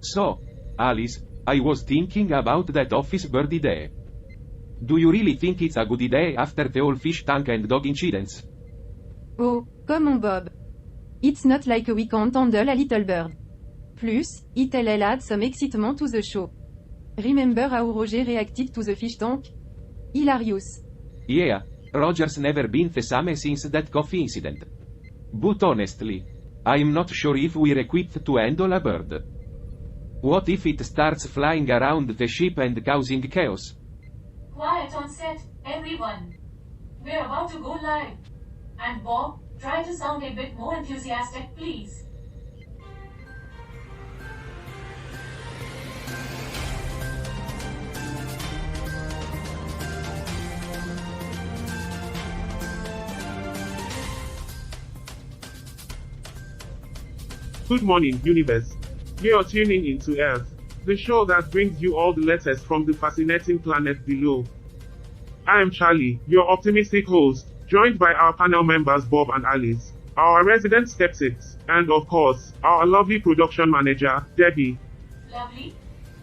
So, Alice, I was thinking about that office bird idea. Do you really think it's a good idea after the whole fish tank and dog incidents? Oh, come on Bob. It's not like we can't handle a little bird. Plus, it'll add some excitement to the show. Remember how Roger reacted to the fish tank? Hilarious. Yeah, Roger's never been the same since that coffee incident. But honestly, I'm not sure if we're equipped to handle a bird. What if it starts flying around the ship and causing chaos? Quiet on set, everyone. We're about to go live. And Bob, try to sound a bit more enthusiastic, please. Good morning, universe. You are tuning into Earth, the show that brings you all the letters from the fascinating planet below. I am Charlie, your optimistic host, joined by our panel members Bob and Alice, our resident skeptics, and of course, our lovely production manager, Debbie. Lovely.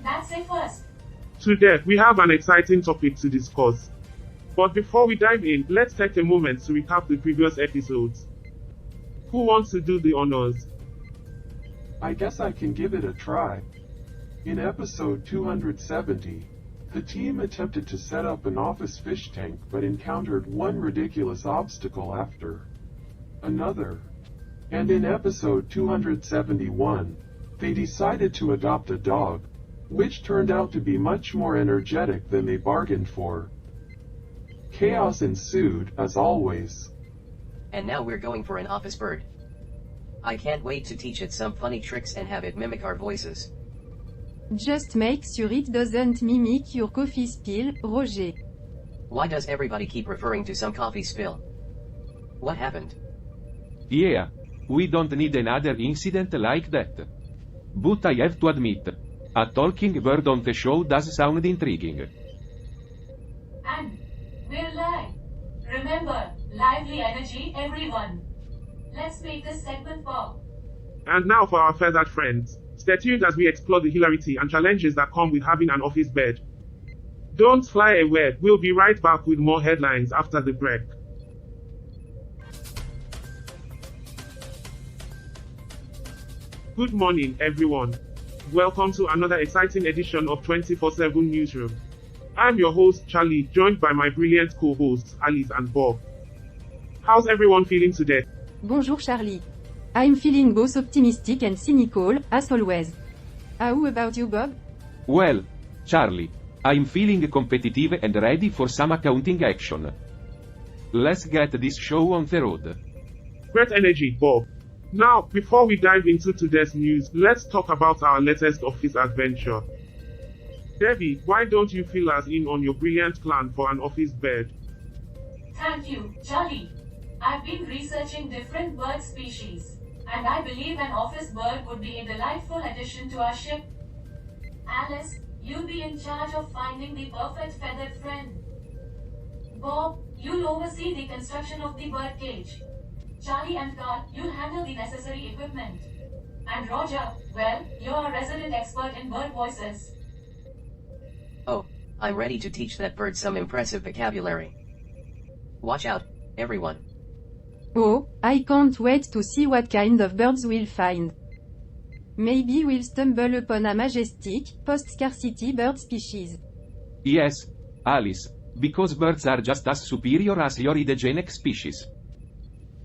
That's a first. Today, we have an exciting topic to discuss. But before we dive in, let's take a moment to recap the previous episodes. Who wants to do the honors? I guess I can give it a try. In episode 270, the team attempted to set up an office fish tank but encountered one ridiculous obstacle after another. And in episode 271, they decided to adopt a dog, which turned out to be much more energetic than they bargained for. Chaos ensued, as always. And now we're going for an office bird. I can't wait to teach it some funny tricks and have it mimic our voices. Just make sure it doesn't mimic your coffee spill, Roger. Why does everybody keep referring to some coffee spill? What happened? Yeah, we don't need another incident like that. But I have to admit, a talking bird on the show does sound intriguing. And we're live. Remember, lively energy, everyone. Let's make this segment pop. And now for our feathered friends. Stay tuned as we explore the hilarity and challenges that come with having an office bird. Don't fly away, we'll be right back with more headlines after the break. Good morning, everyone. Welcome to another exciting edition of 24/7 Newsroom. I'm your host, Charlie, joined by my brilliant co-hosts, Alice and Bob. How's everyone feeling today? Bonjour Charlie. I'm feeling both optimistic and cynical, as always. How about you, Bob? Well, Charlie, I'm feeling competitive and ready for some accounting action. Let's get this show on the road. Great energy, Bob. Now, before we dive into today's news, let's talk about our latest office adventure. Debbie, why don't you fill us in on your brilliant plan for an office bird? Thank you, Charlie. I've been researching different bird species, and I believe an office bird would be a delightful addition to our ship. Alice, you'll be in charge of finding the perfect feathered friend. Bob, you'll oversee the construction of the bird cage. Charlie and Carl, you'll handle the necessary equipment. And Roger, well, you're a resident expert in bird voices. Oh, I'm ready to teach that bird some impressive vocabulary. Watch out, everyone. Oh, I can't wait to see what kind of birds we'll find. Maybe we'll stumble upon a majestic, post-scarcity bird species. Yes, Alice, because birds are just as superior as your idegenic species.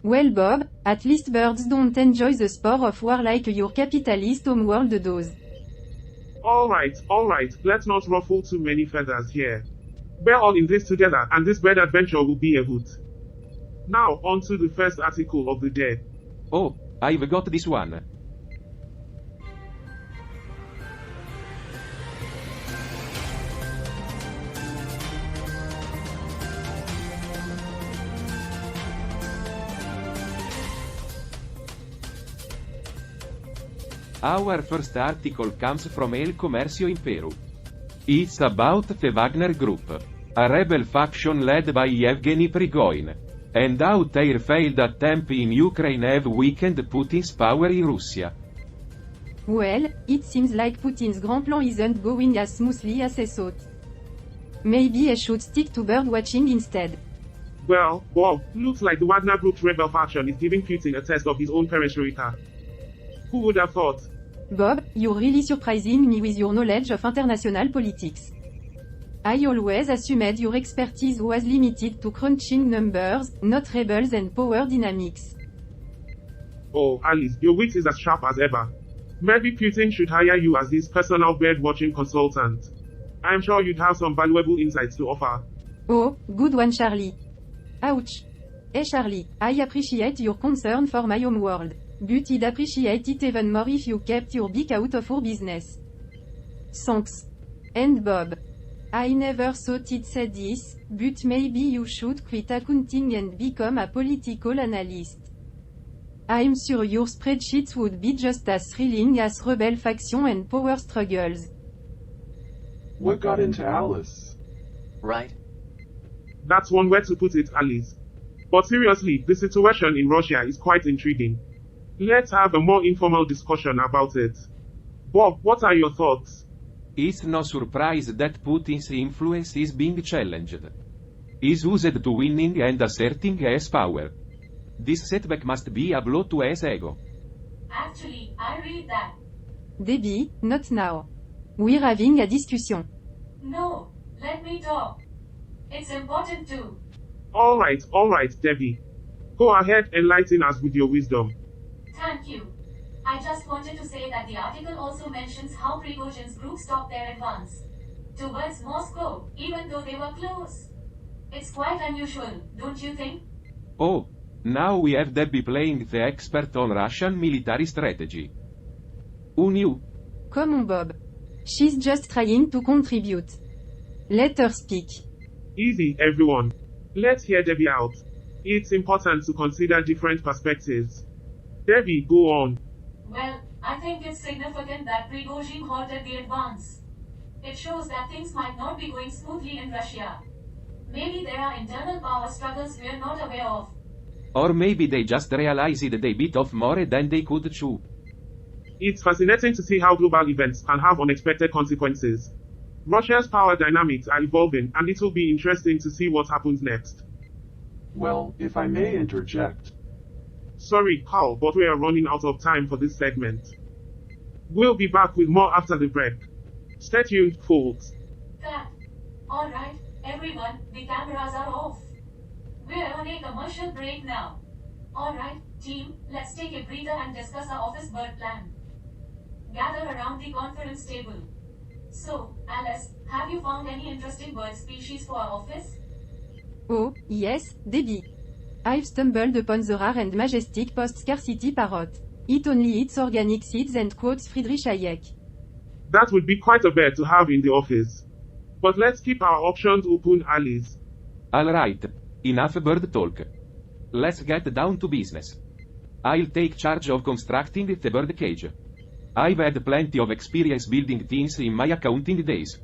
Well Bob, at least birds don't enjoy the spore of war like your capitalist homeworld does. Alright, let's not ruffle too many feathers here. We're all in this together, and this bird adventure will be a hoot. Now, on to the first article of the day. Oh, I've got this one. Our first article comes from El Comercio in Peru. It's about the Wagner Group, a rebel faction led by Yevgeny Prigozhin, and how their failed attempt in Ukraine have weakened Putin's power in Russia. Well, it seems like Putin's grand plan isn't going as smoothly as I thought. Maybe I should stick to bird watching instead. Well, Bob, looks like the Wagner Group's rebel faction is giving Putin a test of his own perestroika. Who would have thought? Bob, you're really surprising me with your knowledge of international politics. I always assumed your expertise was limited to crunching numbers, not rebels and power dynamics. Oh, Alice, your wit is as sharp as ever. Maybe Putin should hire you as his personal bird-watching consultant. I am sure you'd have some valuable insights to offer. Oh, good one, Charlie. Ouch. Hey Charlie, I appreciate your concern for my home world. But I'd appreciate it even more if you kept your beak out of our business. Thanks. And Bob. I never thought it said this, but maybe you should quit accounting and become a political analyst. I'm sure your spreadsheets would be just as thrilling as rebel faction and power struggles. What got into Alice? Right? That's one way to put it, Alice. But seriously, the situation in Russia is quite intriguing. Let's have a more informal discussion about it. Bob, what are your thoughts? It's no surprise that Putin's influence is being challenged. He's used to winning and asserting his power. This setback must be a blow to his ego. Actually, I read that. Debbie, not now. We're having a discussion. No, let me talk. It's important too. Alright, Debbie. Go ahead, enlighten us with your wisdom. Thank you. I just wanted to say that the article also mentions how Prigozhin's group stopped their advance towards Moscow, even though they were close. It's quite unusual, don't you think? Oh, now we have Debbie playing the expert on Russian military strategy. Who knew? Come on, Bob. She's just trying to contribute. Let her speak. Easy, everyone. Let's hear Debbie out. It's important to consider different perspectives. Debbie, go on. Well, I think it's significant that Prigozhin halted the advance. It shows that things might not be going smoothly in Russia. Maybe there are internal power struggles we're not aware of. Or maybe they just realized they bit off more than they could chew. It's fascinating to see how global events can have unexpected consequences. Russia's power dynamics are evolving, and it will be interesting to see what happens next. Well, if I may interject. Sorry, Carl, but we are running out of time for this segment. We'll be back with more after the break. Stay tuned, folks. Cut. Alright, everyone, the cameras are off. We're on a commercial break now. Alright, team, let's take a breather and discuss our office bird plan. Gather around the conference table. So, Alice, have you found any interesting bird species for our office? Oh, yes, Debbie. I've stumbled upon the rare and majestic post-scarcity parrot. It only eats organic seeds and quotes Friedrich Hayek. That would be quite a bird to have in the office. But let's keep our options open, Alice. Alright, enough bird talk. Let's get down to business. I'll take charge of constructing the bird cage. I've had plenty of experience building things in my accounting days.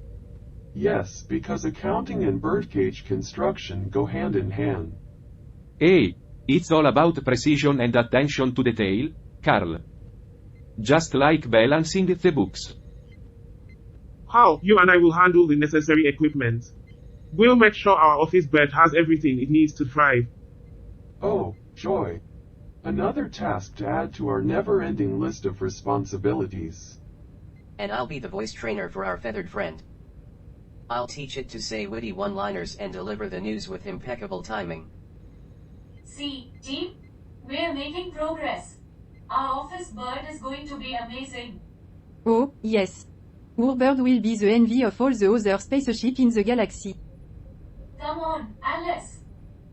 Yes, because accounting and birdcage construction go hand in hand. Hey, it's all about precision and attention to detail, Carl. Just like balancing the books. How, you and I will handle the necessary equipment. We'll make sure our office bird has everything it needs to thrive. Oh, joy. Another task to add to our never-ending list of responsibilities. And I'll be the voice trainer for our feathered friend. I'll teach it to say witty one-liners and deliver the news with impeccable timing. See, team, we're making progress. Our office bird is going to be amazing. Oh, yes. Our bird will be the envy of all the other spaceships in the galaxy. Come on, Alice.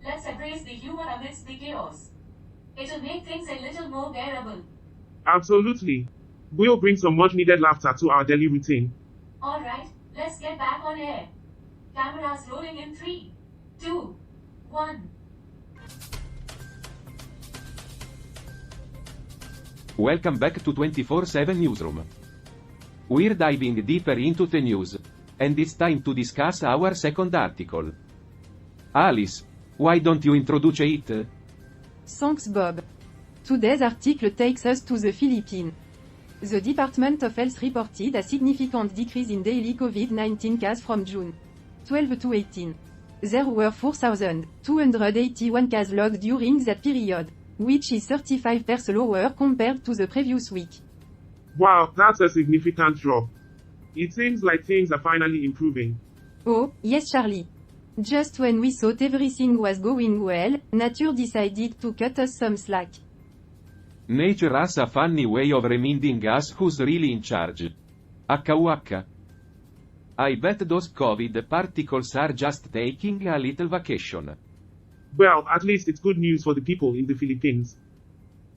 Let's embrace the humor amidst the chaos. It'll make things a little more bearable. Absolutely. We'll bring some much-needed laughter to our daily routine. Alright, let's get back on air. Cameras rolling in 3, 2, 1. Welcome back to 24/7 Newsroom. We're diving deeper into the news. And it's time to discuss our second article. Alice, why don't you introduce it? Thanks, Bob. Today's article takes us to the Philippines. The Department of Health reported a significant decrease in daily COVID-19 cases from June 12 to 18. There were 4,281 cases logged during that period, which is 35% lower compared to the previous week. Wow, that's a significant drop. It seems like things are finally improving. Oh, yes Charlie. Just when we thought everything was going well, nature decided to cut us some slack. Nature has a funny way of reminding us who's really in charge. HUH. I bet those COVID particles are just taking a little vacation. Well, at least it's good news for the people in the Philippines.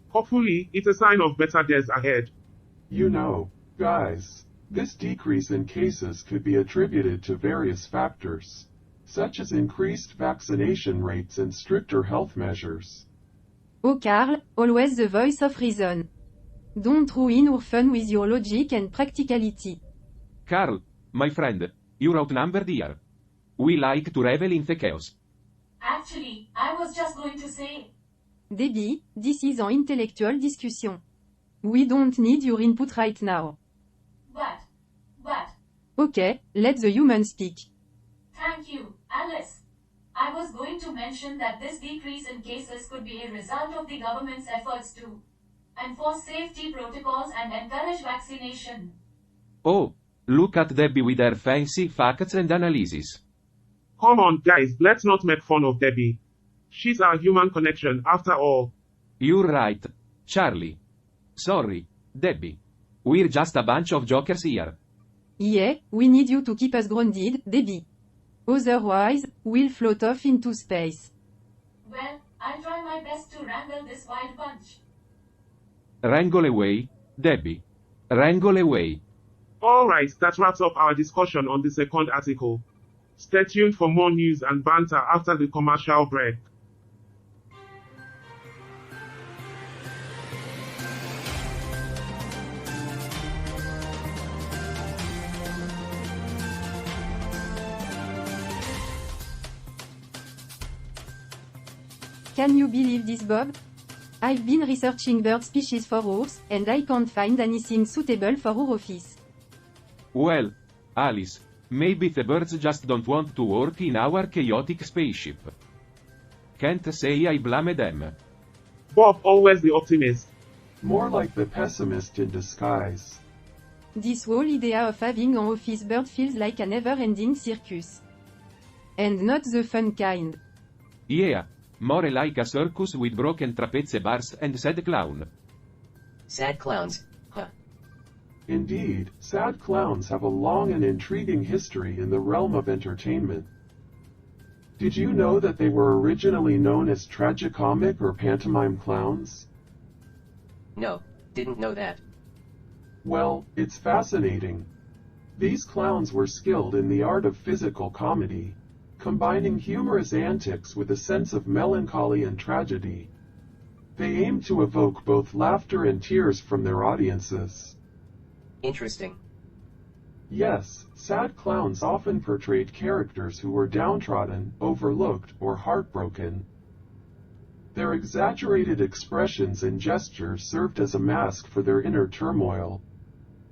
Hopefully, it's a sign of better days ahead. You know, guys, this decrease in cases could be attributed to various factors, such as increased vaccination rates and stricter health measures. Oh Carl, always the voice of reason. Don't ruin our fun with your logic and practicality. Carl, my friend, you're outnumbered here. We like to revel in the chaos. Actually, I was just going to say, Debbie, this is an intellectual discussion. We don't need your input right now. but, Okay, let the human speak. thank you, Alice. I was going to mention that this decrease in cases could be a result of the government's efforts to enforce safety protocols and encourage vaccination. Oh, look at Debbie with her fancy facts and analysis. Come on, guys, let's not make fun of Debbie. She's our human connection, after all. You're right, Charlie. Sorry, Debbie. We're just a bunch of jokers here. Yeah, we need you to keep us grounded, Debbie. Otherwise, we'll float off into space. Well, I'll try my best to wrangle this wild bunch. Wrangle away, Debbie. Wrangle away. Alright, that wraps up our discussion on the second article. Stay tuned for more news and banter after the commercial break. Can you believe this, Bob? I've been researching bird species for hours, and I can't find anything suitable for our office. Well, Alice, maybe the birds just don't want to work in our chaotic spaceship. Can't say I blame them. Bob, always the optimist. More like the pessimist in disguise. This whole idea of having an office bird feels like a never-ending circus. And not the fun kind. Yeah, more like a circus with broken trapeze bars and sad clown. Sad clowns, huh? Indeed, sad clowns have a long and intriguing history in the realm of entertainment. Did you know that they were originally known as tragicomic or pantomime clowns? No, didn't know that. Well, it's fascinating. These clowns were skilled in the art of physical comedy, combining humorous antics with a sense of melancholy and tragedy. They aimed to evoke both laughter and tears from their audiences. Interesting. Yes, sad clowns often portrayed characters who were downtrodden, overlooked, or heartbroken. Their exaggerated expressions and gestures served as a mask for their inner turmoil,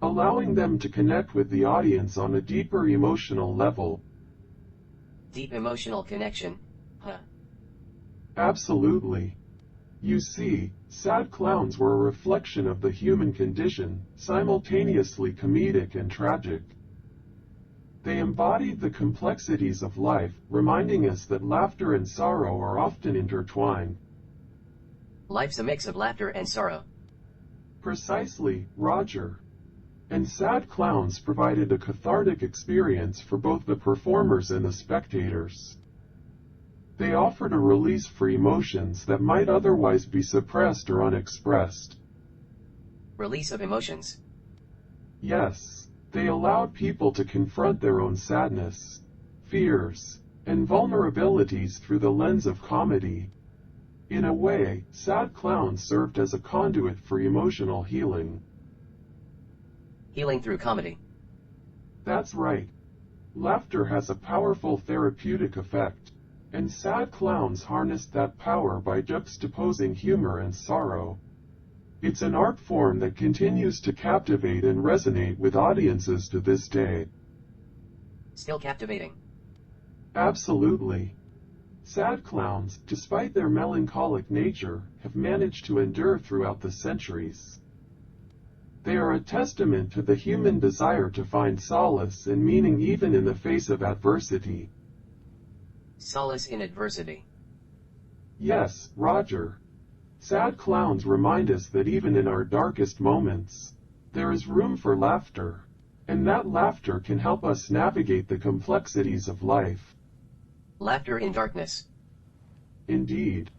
allowing them to connect with the audience on a deeper emotional level. Deep emotional connection, huh? Absolutely. You see, sad clowns were a reflection of the human condition, simultaneously comedic and tragic. They embodied the complexities of life, reminding us that laughter and sorrow are often intertwined. Life's a mix of laughter and sorrow. Precisely, Roger. And sad clowns provided a cathartic experience for both the performers and the spectators. They offered a release for emotions that might otherwise be suppressed or unexpressed. Release of emotions. Yes, they allowed people to confront their own sadness, fears, and vulnerabilities through the lens of comedy. In a way, sad clowns served as a conduit for emotional healing. Healing through comedy. That's right. Laughter has a powerful therapeutic effect, and sad clowns harnessed that power by juxtaposing humor and sorrow. It's an art form that continues to captivate and resonate with audiences to this day. Still captivating. Absolutely. Sad clowns, despite their melancholic nature, have managed to endure throughout the centuries. They are a testament to the human desire to find solace and meaning even in the face of adversity. Solace in adversity. Yes, Roger. Sad clowns remind us that even in our darkest moments, there is room for laughter, and that laughter can help us navigate the complexities of life. Laughter in darkness. Indeed.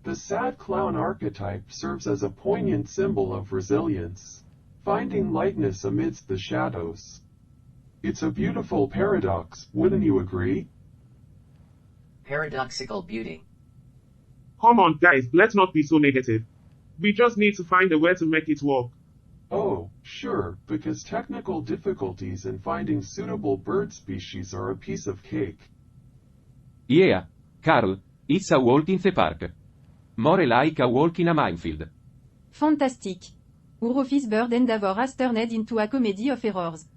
The sad clown archetype serves as a poignant symbol of resilience, finding lightness amidst the shadows. It's a beautiful paradox, wouldn't you agree? Paradoxical beauty. Come on, guys, let's not be so negative. We just need to find a way to make it work. Oh, sure, because technical difficulties in finding suitable bird species are a piece of cake. Yeah, Carl, it's a walk in the park. More like a walk in a minefield. Fantastique. Our office bird endeavor has turned into a comedy of errors.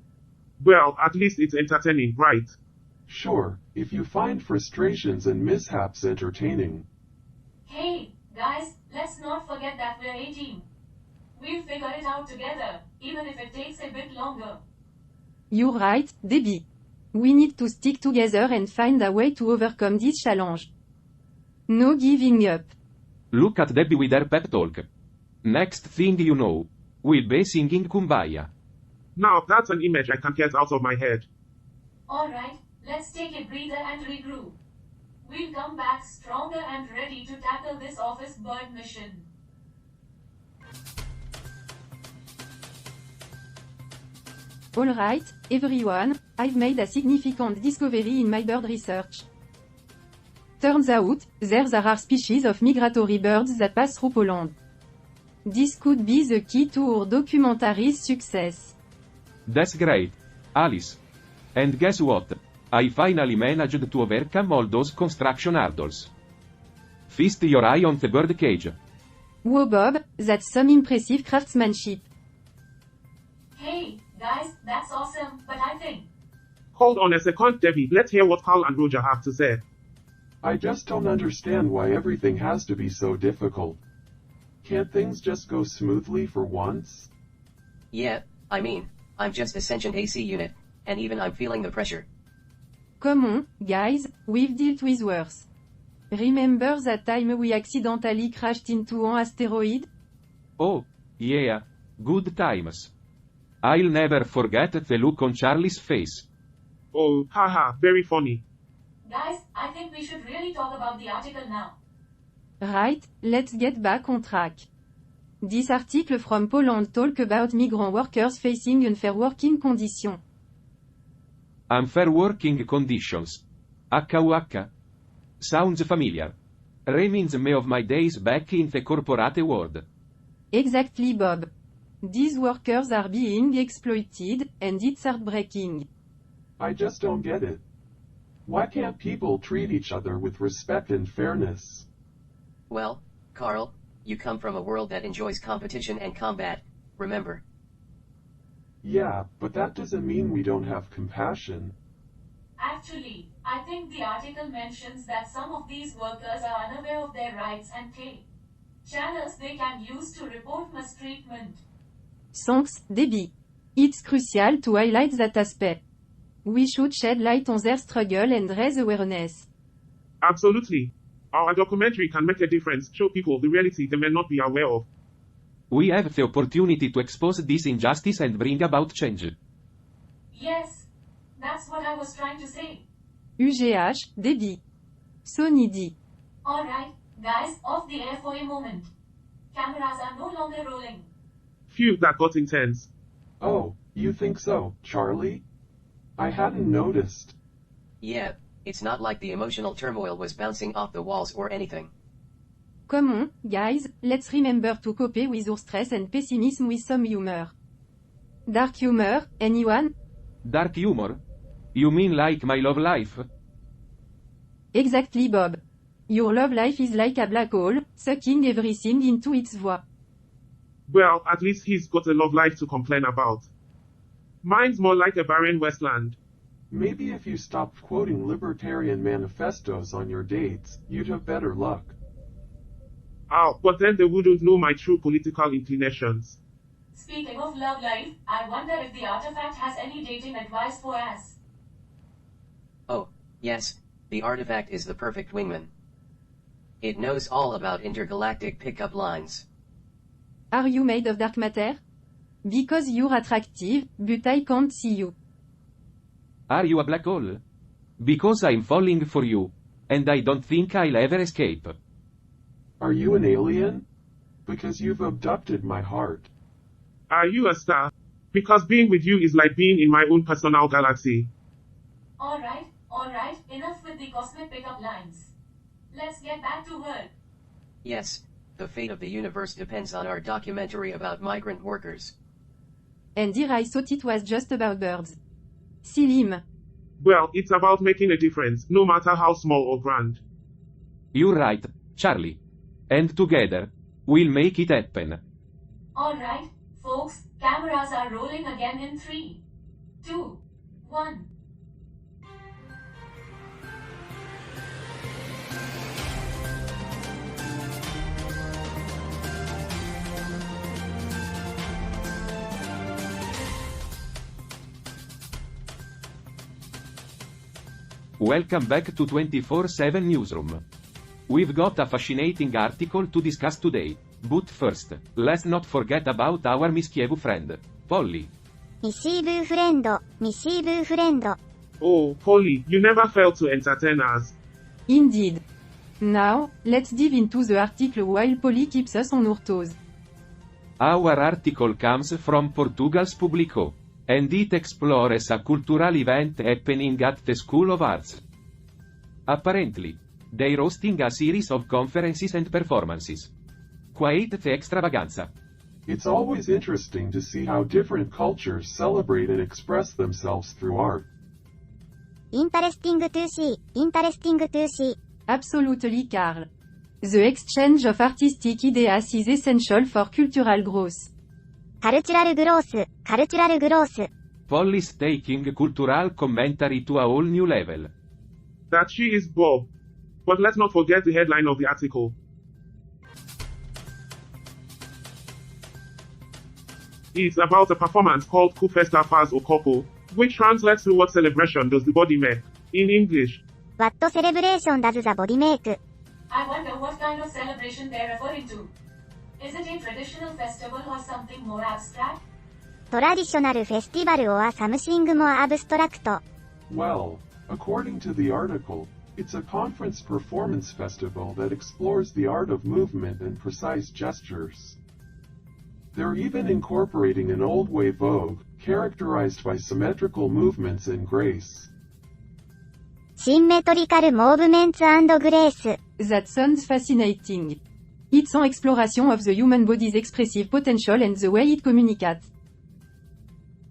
Well, at least it's entertaining, right? Sure, if you find frustrations and mishaps entertaining. Hey, guys, let's not forget that we're a team. We'll figure it out together, even if it takes a bit longer. You're right, Debbie. We need to stick together and find a way to overcome this challenge. No giving up. Look at Debbie with her pep talk. Next thing you know, we'll be singing Kumbaya. Now that's an image I can't get out of my head. Alright, let's take a breather and regroup. We'll come back stronger and ready to tackle this office bird mission. Alright, everyone, I've made a significant discovery in my bird research. Turns out, there are species of migratory birds that pass through Poland. This could be the key to our documentary's success. That's great, Alice. And guess what? I finally managed to overcome all those construction hurdles. Feast your eye on the bird cage. Whoa Bob, that's some impressive craftsmanship. Hey, guys, that's awesome, but I think... Hold on a second, Debbie, let's hear what Carl and Roger have to say. I just don't understand why everything has to be so difficult. Can't things just go smoothly for once? Yeah, I mean, I'm just a sentient AC unit, and even I'm feeling the pressure. Come on, guys, we've dealt with worse. Remember that time we accidentally crashed into an asteroid? Oh, yeah, good times. I'll never forget the look on Charlie's face. Oh, haha, very funny. Guys, I think we should really talk about the article now. Right, let's get back on track. This article from Poland talk about migrant workers facing unfair working conditions. Unfair working conditions. HWH. Sounds familiar. Reminds me of my days back in the corporate world. Exactly Bob. These workers are being exploited, and it's heartbreaking. I just don't get it. Why can't people treat each other with respect and fairness? Well, Carl, you come from a world that enjoys competition and combat, remember? Yeah, but that doesn't mean we don't have compassion. Actually, I think the article mentions that some of these workers are unaware of their rights and pay. Channels they can use to report mistreatment. Thanks, Debbie. It's crucial to highlight that aspect. We should shed light on their struggle and raise awareness. Absolutely. Our documentary can make a difference, show people the reality they may not be aware of. We have the opportunity to expose this injustice and bring about change. Yes, that's what I was trying to say. UGH, Debbie. So needy. Alright, guys, off the air for a moment. Cameras are no longer rolling. Phew, that got intense. Oh, you think so, Charlie? I hadn't noticed. Yeah, it's not like the emotional turmoil was bouncing off the walls or anything. Come on, guys, let's remember to cope with our stress and pessimism with some humor. Dark humor, anyone? Dark humor? You mean like my love life? Exactly Bob. Your love life is like a black hole, sucking everything into its void. Well, at least he's got a love life to complain about. Mine's more like a barren wasteland. Maybe if you stopped quoting libertarian manifestos on your dates, you'd have better luck. Oh, but then they wouldn't know my true political inclinations. Speaking of love life, I wonder if the artifact has any dating advice for us. Oh, yes, the artifact is the perfect wingman. It knows all about intergalactic pickup lines. Are you made of dark matter? Because you're attractive, but I can't see you. Are you a black hole? Because I'm falling for you. And I don't think I'll ever escape. Are you an alien? Because you've abducted my heart. Are you a star? Because being with you is like being in my own personal galaxy. Alright, enough with the cosmic pickup lines. Let's get back to work. Yes, the fate of the universe depends on our documentary about migrant workers. And here I thought it was just about birds. Silim. Well, it's about making a difference, no matter how small or grand. You're right, Charlie. And together, we'll make it happen. Alright, folks, cameras are rolling again in 3, 2, 1. Welcome back to 24/7 Newsroom. We've got a fascinating article to discuss today. But first, let's not forget about our mischievous friend, Polly. Mischievous friend. Oh, Polly, you never fail to entertain us. Indeed. Now, let's dive into the article while Polly keeps us on our toes. Our article comes from Portugal's Publico, and it explores a cultural event happening at the School of Arts. Apparently, they're hosting a series of conferences and performances. Quite the extravaganza. It's always interesting to see how different cultures celebrate and express themselves through art. Interesting to see. Absolutely, Carl. The exchange of artistic ideas is essential for cultural growth. Cultural growth. Polly's taking cultural commentary to a whole new level. That she is Bob. But let's not forget the headline of the article. It's about a performance called Kufesta Faz o Corpo, which translates to what celebration does the body make, in English. What celebration does the body make? I wonder what kind of celebration they're referring to. Is it a traditional festival or something more abstract? Traditional festival or something more abstract. Well, according to the article, it's a conference performance festival that explores the art of movement and precise gestures. They're even incorporating an old way vogue, characterized by symmetrical movements and grace. Symmetrical movements and grace. That sounds fascinating. It's an exploration of the human body's expressive potential and the way it communicates.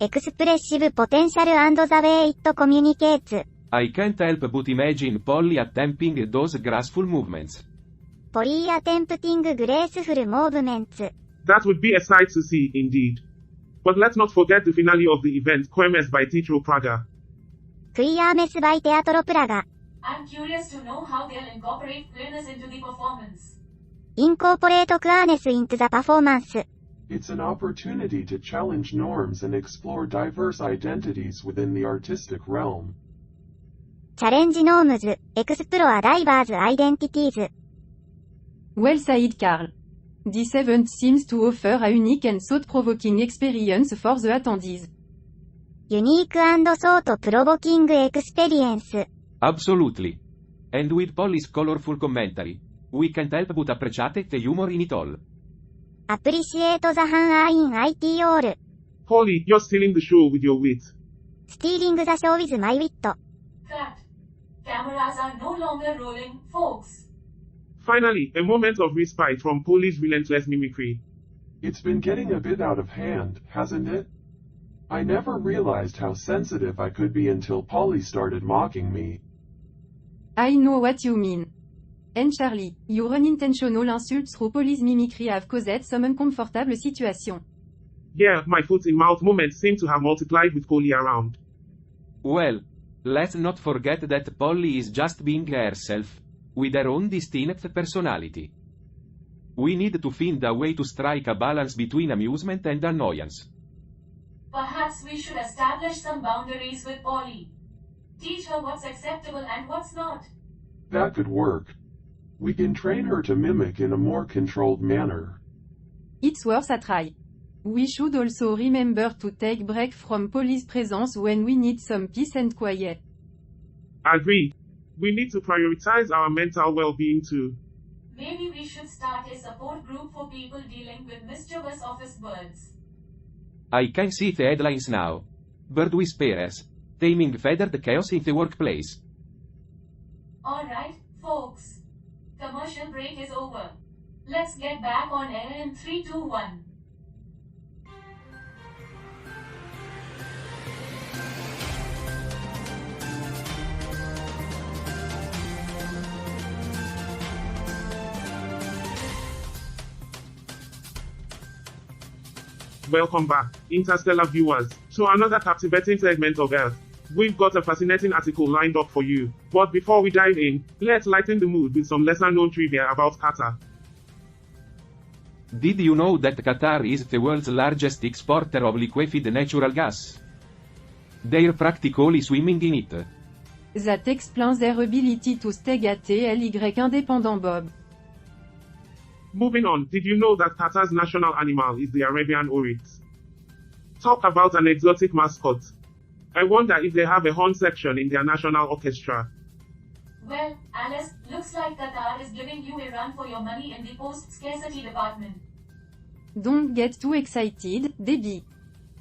Expressive potential and the way it communicates. I can't help but imagine Polly attempting those graceful movements. Polly attempting graceful movements. That would be a sight to see, indeed. But let's not forget the finale of the event, Quemes by Teatro Praga. Quemes by Teatro Praga. I'm curious to know how they'll incorporate queerness into the performance. Incorporate queerness into the performance. It's an opportunity to challenge norms and explore diverse identities within the artistic realm. Challenge norms, explore diverse identities. Well said, Carl. This event seems to offer a unique and thought-provoking experience for the attendees. Unique and thought-provoking experience. Absolutely. And with Polly's colorful commentary, we can't help but appreciate the humor in it all. Appreciate the humor in it all. Polly, you're stealing the show with your wit. Stealing the show with my wit. Cut. Cameras are no longer rolling, folks. Finally, a moment of respite from Polly's relentless mimicry. It's been getting a bit out of hand, hasn't it? I never realized how sensitive I could be until Polly started mocking me. I know what you mean. And Charlie, your unintentional insults through police mimicry have caused some uncomfortable situation. Yeah, my foot-in-mouth moments seem to have multiplied with Polly around. Well, let's not forget that Polly is just being herself, with her own distinct personality. We need to find a way to strike a balance between amusement and annoyance. Perhaps we should establish some boundaries with Polly. Teach her what's acceptable and what's not. That could work. We can train her to mimic in a more controlled manner. It's worth a try. We should also remember to take break from police presence when we need some peace and quiet. Agree. We need to prioritize our mental well-being too. Maybe we should start a support group for people dealing with mischievous office birds. I can see the headlines now. Bird whisperers. Taming feathered chaos in the workplace. Alright, folks. Commercial break is over. Let's get back on air in 3, 2, 1. Welcome back, interstellar viewers, to another captivating segment of Earth. We've got a fascinating article lined up for you, but before we dive in, let's lighten the mood with some lesser-known trivia about Qatar. Did you know that Qatar is the world's largest exporter of liquefied natural gas? They're practically swimming in it. That explains their ability to stay ly independent Bob. Moving on, did you know that Qatar's national animal is the Arabian oryx? Talk about an exotic mascot. I wonder if they have a horn section in their national orchestra. Well, Alice, looks like Qatar is giving you a run for your money in the post-scarcity department. Don't get too excited, Debbie.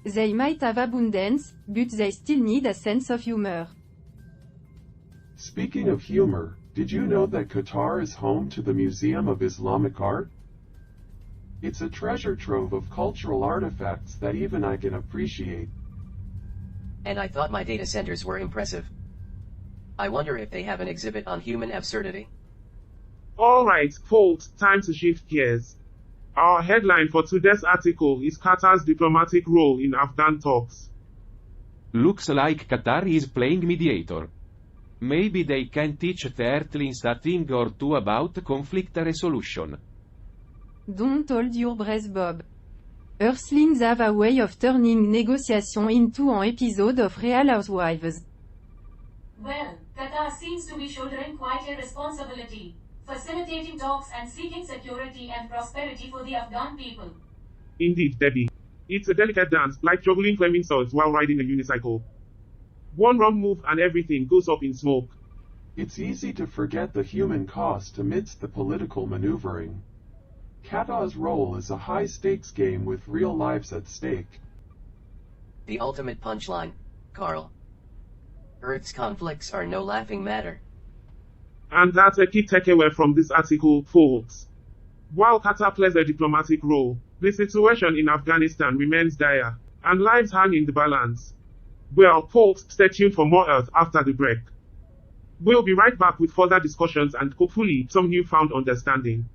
They might have abundance, but they still need a sense of humor. Speaking of humor, did you know that Qatar is home to the Museum of Islamic Art? It's a treasure trove of cultural artifacts that even I can appreciate. And I thought my data centers were impressive. I wonder if they have an exhibit on human absurdity. Alright, folks, time to shift gears. Our headline for today's article is Qatar's diplomatic role in Afghan talks. Looks like Qatar is playing mediator. Maybe they can teach the Earthlings a thing or two about conflict resolution. Don't hold your breath, Bob. Earthlings have a way of turning negotiation into an episode of Real Housewives. Well, Qatar seems to be shouldering quite a responsibility, facilitating talks and seeking security and prosperity for the Afghan people. Indeed, Debbie. It's a delicate dance, like juggling flaming swords while riding a unicycle. One wrong move and everything goes up in smoke. It's easy to forget the human cost amidst the political maneuvering. Qatar's role is a high-stakes game with real lives at stake. The ultimate punchline, Carl. Earth's conflicts are no laughing matter. And that's a key takeaway from this article, folks. While Qatar plays a diplomatic role, the situation in Afghanistan remains dire, and lives hang in the balance. Well, folks, stay tuned for more Earth after the break. We'll be right back with further discussions and hopefully some newfound understanding.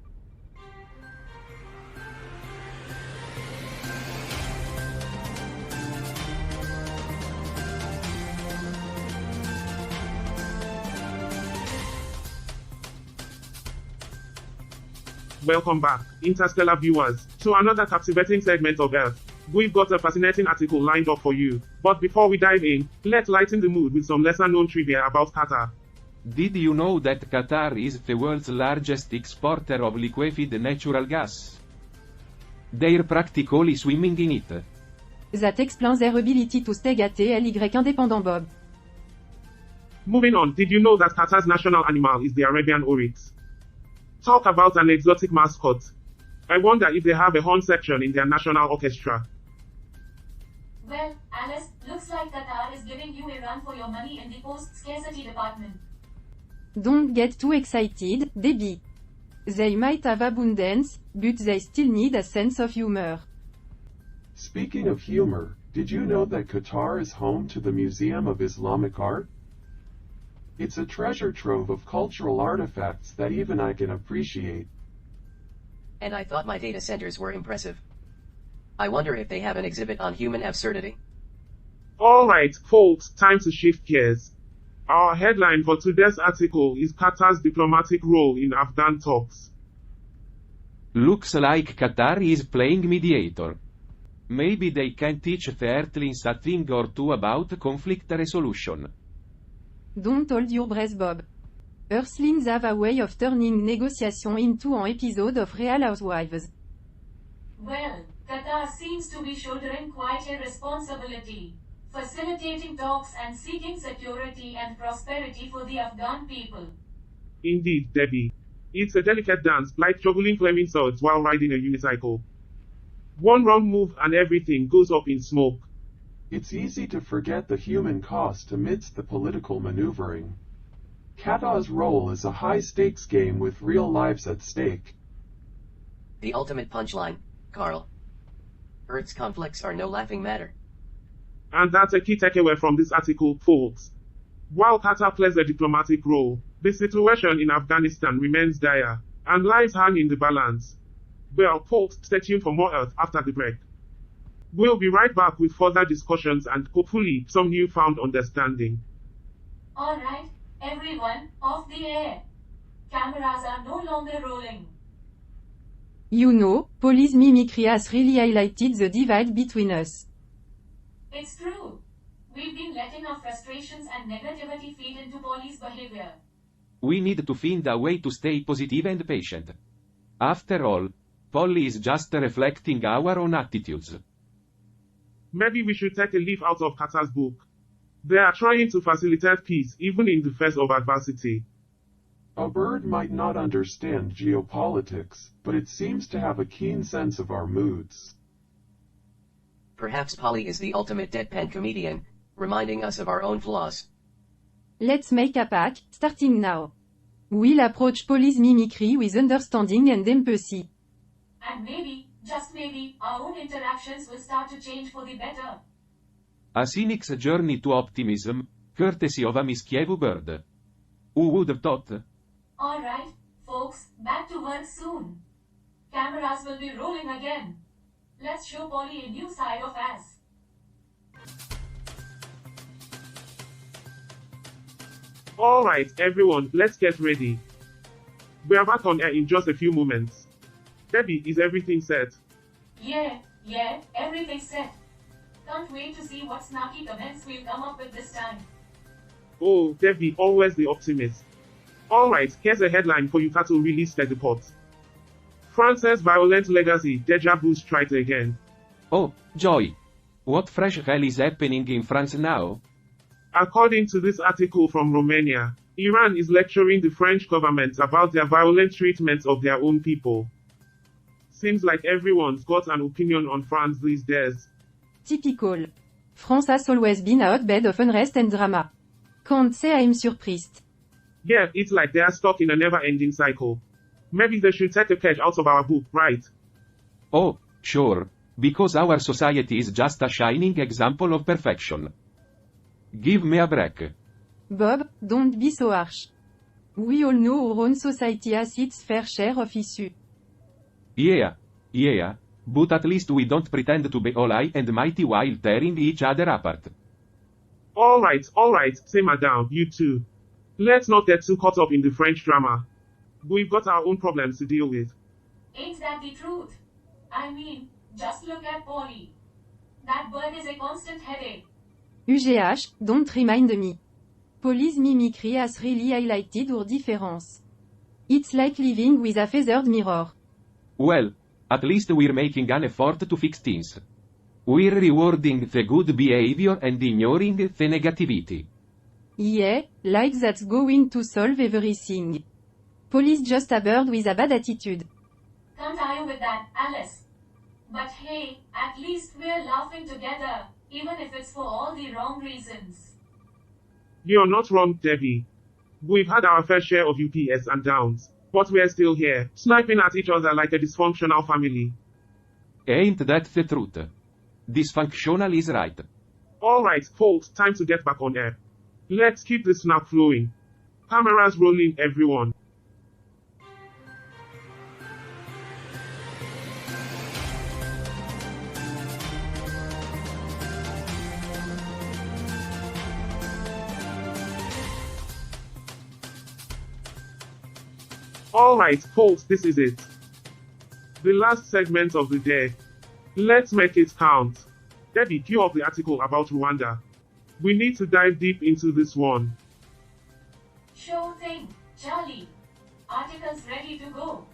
Welcome back, interstellar viewers, to another captivating segment of Earth. We've got a fascinating article lined up for you, but before we dive in, let's lighten the mood with some lesser-known trivia about Qatar. Did you know that Qatar is the world's largest exporter of liquefied natural gas? They're practically swimming in it. That explains their ability to stay ly independent Bob. Moving on, did you know that Qatar's national animal is the Arabian oryx? Talk about an exotic mascot. I wonder if they have a horn section in their national orchestra. Well, Alice, looks like Qatar is giving you a run for your money in the post-scarcity department. Don't get too excited, Debbie. They might have abundance, but they still need a sense of humor. Speaking of humor, did you know that Qatar is home to the Museum of Islamic Art? It's a treasure trove of cultural artifacts that even I can appreciate. And I thought my data centers were impressive. I wonder if they have an exhibit on human absurdity. Alright, folks, time to shift gears. Our headline for today's article is Qatar's diplomatic role in Afghan talks. Looks like Qatar is playing mediator. Maybe they can teach the Earthlings a thing or two about conflict resolution. Don't hold your breath, Bob. Earthlings have a way of turning negotiation into an episode of Real Housewives. Well, Qatar seems to be shouldering quite a responsibility, facilitating talks and seeking security and prosperity for the Afghan people. Indeed, Debbie. It's a delicate dance, like juggling flaming swords while riding a unicycle. One wrong move and everything goes up in smoke. It's easy to forget the human cost amidst the political maneuvering. Qatar's role is a high-stakes game with real lives at stake. The ultimate punchline, Carl. Earth's conflicts are no laughing matter. And that's a key takeaway from this article, folks. While Qatar plays a diplomatic role, the situation in Afghanistan remains dire, and lives hang in the balance. Well, folks, stay tuned for more Earth after the break. We'll be right back with further discussions and hopefully some newfound understanding. Alright, everyone, off the air. Cameras are no longer rolling. You know, police mimicry has really highlighted the divide between us. It's true. We've been letting our frustrations and negativity feed into police behavior. We need to find a way to stay positive and patient. After all, Polly is just reflecting our own attitudes. Maybe we should take a leaf out of Qatar's book. They are trying to facilitate peace even in the face of adversity. A bird might not understand geopolitics, but it seems to have a keen sense of our moods. Perhaps Polly is the ultimate deadpan comedian, reminding us of our own flaws. Let's make a pact, starting now. We'll approach police mimicry with understanding and empathy. And maybe, just maybe, our own interactions will start to change for the better. A cynic's journey to optimism, courtesy of a mischievous bird. Who would have thought? Alright, folks, back to work soon. Cameras will be rolling again. Let's show Polly a new side of us. Alright, everyone, let's get ready. We are back on air in just a few moments. Debbie, is everything set? Yeah, everything's set. Can't wait to see what snarky comments we'll come up with this time. Oh, Debbie, always the optimist. Alright, here's a headline for you to release the report. France's violent legacy, deja vu strikes again. Oh, joy! What fresh hell is happening in France now? According to this article from Romania, Iran is lecturing the French government about their violent treatment of their own people. Seems like everyone's got an opinion on France these days. Typical. France has always been a hotbed of unrest and drama. Can't say I'm surprised. Yeah, it's like they are stuck in a never-ending cycle. Maybe they should take a page out of our book, right? Oh, sure, because our society is just a shining example of perfection. Give me a break. Bob, don't be so harsh. We all know our own society has its fair share of issues. Yeah, but at least we don't pretend to be all high and mighty while tearing each other apart. Alright, simmer down, you two. Let's not get too caught up in the French drama. We've got our own problems to deal with. Ain't that the truth? I mean, just look at Polly. That bird is a constant headache. UGH, don't remind me. Police mimicry has really highlighted our difference. It's like living with a feathered mirror. Well, at least we're making an effort to fix things. We're rewarding the good behavior and ignoring the negativity. Yeah, like that's going to solve everything. Police just a bird with a bad attitude. Can't argue with that, Alice. But hey, at least we're laughing together, even if it's for all the wrong reasons. You're not wrong, Debbie. We've had our fair share of UPS and downs, but we're still here, sniping at each other like a dysfunctional family. Ain't that the truth? Dysfunctional is right. Alright, folks, time to get back on air. Let's keep the snap flowing. Cameras rolling, everyone. Alright, folks, this is it. The last segment of the day. Let's make it count. Debbie, cue up the article about Rwanda. We need to dive deep into this one. Sure thing, Charlie. Article's ready to go.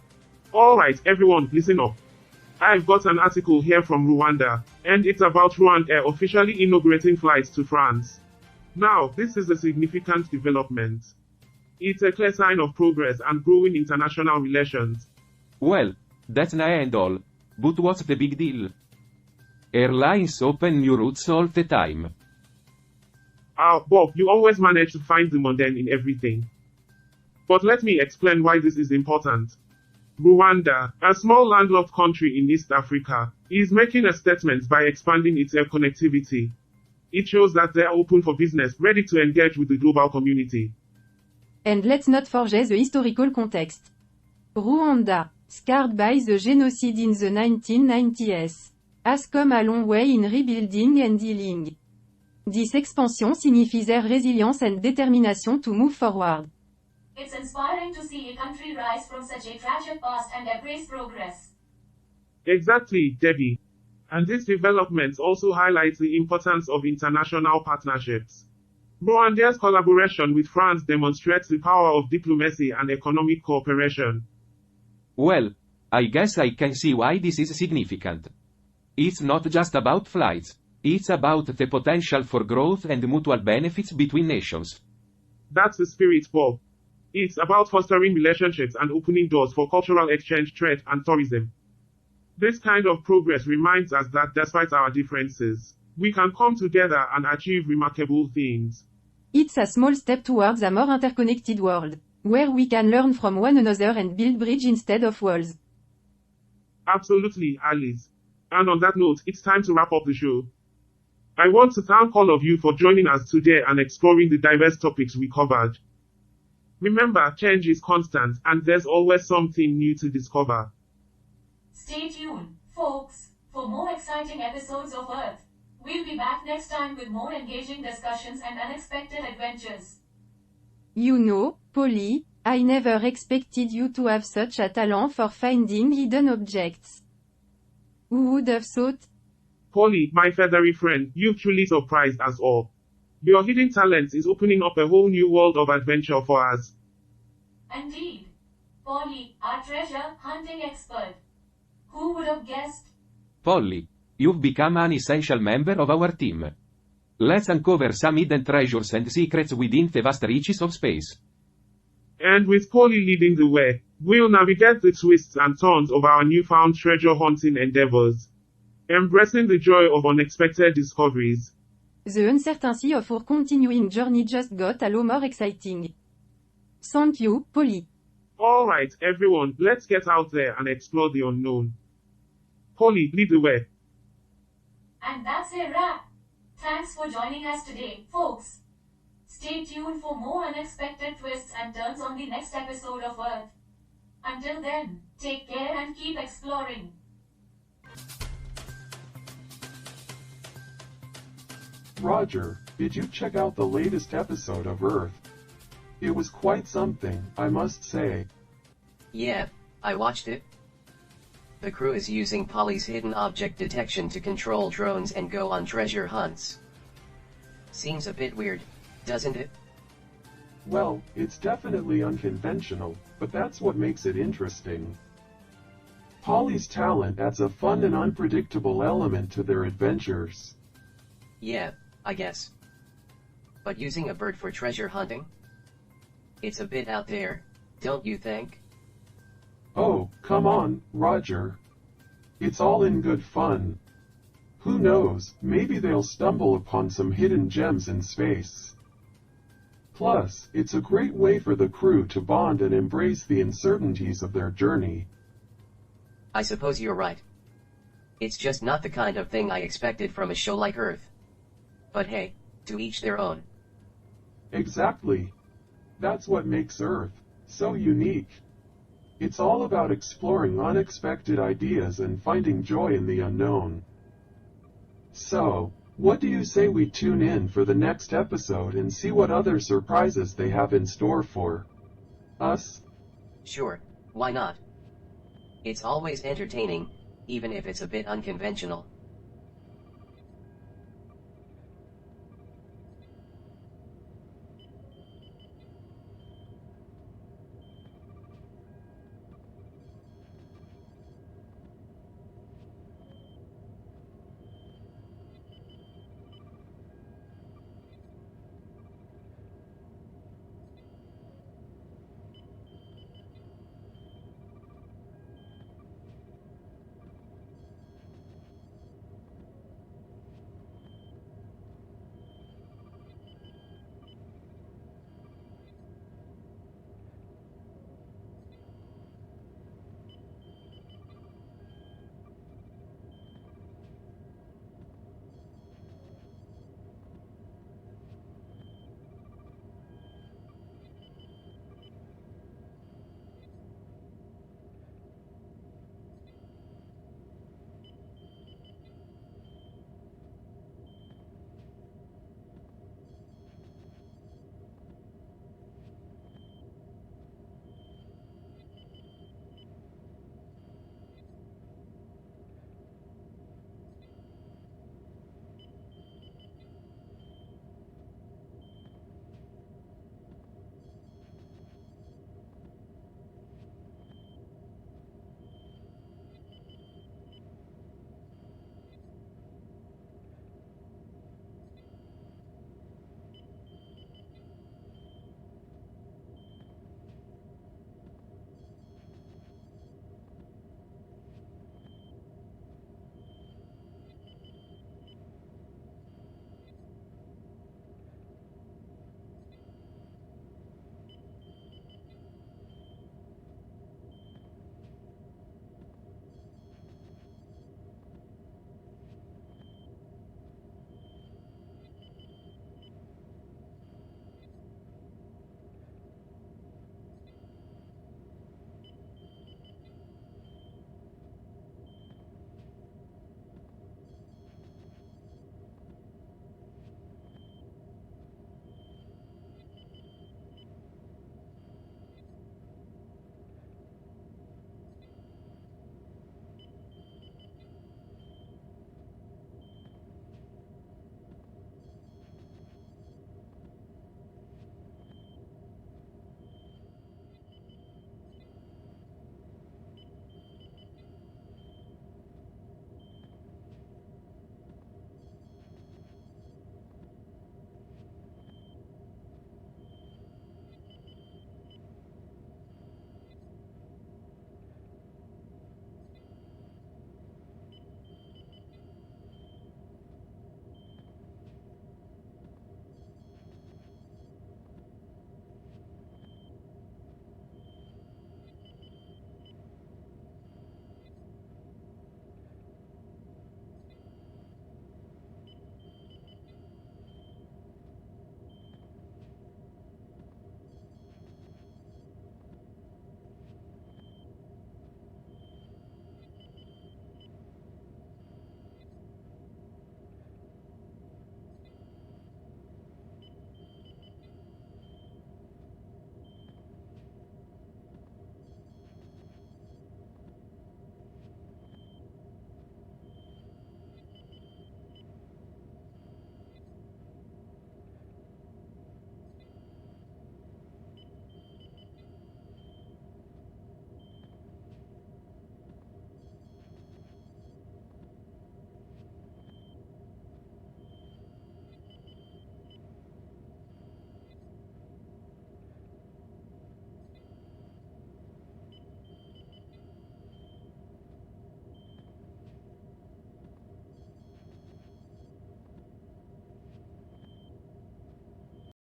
Alright, everyone, listen up. I've got an article here from Rwanda, and it's about Rwanda officially inaugurating flights to France. Now, this is a significant development. It's a clear sign of progress and growing international relations. Well, that's nice and all. But what's the big deal? Airlines open new routes all the time. Bob, you always manage to find the mundane in everything. But let me explain why this is important. Rwanda, a small landlocked country in East Africa, is making a statement by expanding its air connectivity. It shows that they are open for business, ready to engage with the global community. And let's not forget the historical context. Rwanda, scarred by the genocide in the 1990s, has come a long way in rebuilding and healing. This expansion signifies their resilience and determination to move forward. It's inspiring to see a country rise from such a tragic past and embrace progress. Exactly, Debbie. And this development also highlights the importance of international partnerships. Rwanda's collaboration with France demonstrates the power of diplomacy and economic cooperation. Well, I guess I can see why this is significant. It's not just about flights, it's about the potential for growth and mutual benefits between nations. That's the spirit, Bob. It's about fostering relationships and opening doors for cultural exchange, trade, and tourism. This kind of progress reminds us that despite our differences, we can come together and achieve remarkable things. It's a small step towards a more interconnected world, where we can learn from one another and build bridges instead of walls. Absolutely, Alice. And on that note, it's time to wrap up the show. I want to thank all of you for joining us today and exploring the diverse topics we covered. Remember, change is constant, and there's always something new to discover. Stay tuned, folks, for more exciting episodes of Earth. We'll be back next time with more engaging discussions and unexpected adventures. You know, Polly, I never expected you to have such a talent for finding hidden objects. Who would have thought? Polly, my feathery friend, you've truly surprised us all. Your hidden talent is opening up a whole new world of adventure for us. Indeed. Polly, our treasure hunting expert. Who would have guessed? Polly, you've become an essential member of our team. Let's uncover some hidden treasures and secrets within the vast reaches of space. And with Polly leading the way, we'll navigate the twists and turns of our newfound treasure hunting endeavors, embracing the joy of unexpected discoveries. The uncertainty of our continuing journey just got a lot more exciting. Thank you, Polly. Alright, everyone, let's get out there and explore the unknown. Polly, lead the way. And that's a wrap. Thanks for joining us today, folks. Stay tuned for more unexpected twists and turns on the next episode of Earth. Until then, take care and keep exploring. Roger, did you check out the latest episode of Earth? It was quite something, I must say. Yeah, I watched it. The crew is using Polly's hidden object detection to control drones and go on treasure hunts. Seems a bit weird, doesn't it? Well, it's definitely unconventional, but that's what makes it interesting. Polly's talent adds a fun and unpredictable element to their adventures. Yeah, I guess. But using a bird for treasure hunting? It's a bit out there, don't you think? Oh, come on, Roger. It's all in good fun. Who knows, maybe they'll stumble upon some hidden gems in space. Plus, it's a great way for the crew to bond and embrace the uncertainties of their journey. I suppose you're right. It's just not the kind of thing I expected from a show like Earth. But hey, to each their own. Exactly. That's what makes Earth so unique. It's all about exploring unexpected ideas and finding joy in the unknown. So, what do you say we tune in for the next episode and see what other surprises they have in store for us? Sure, why not? It's always entertaining, even if it's a bit unconventional.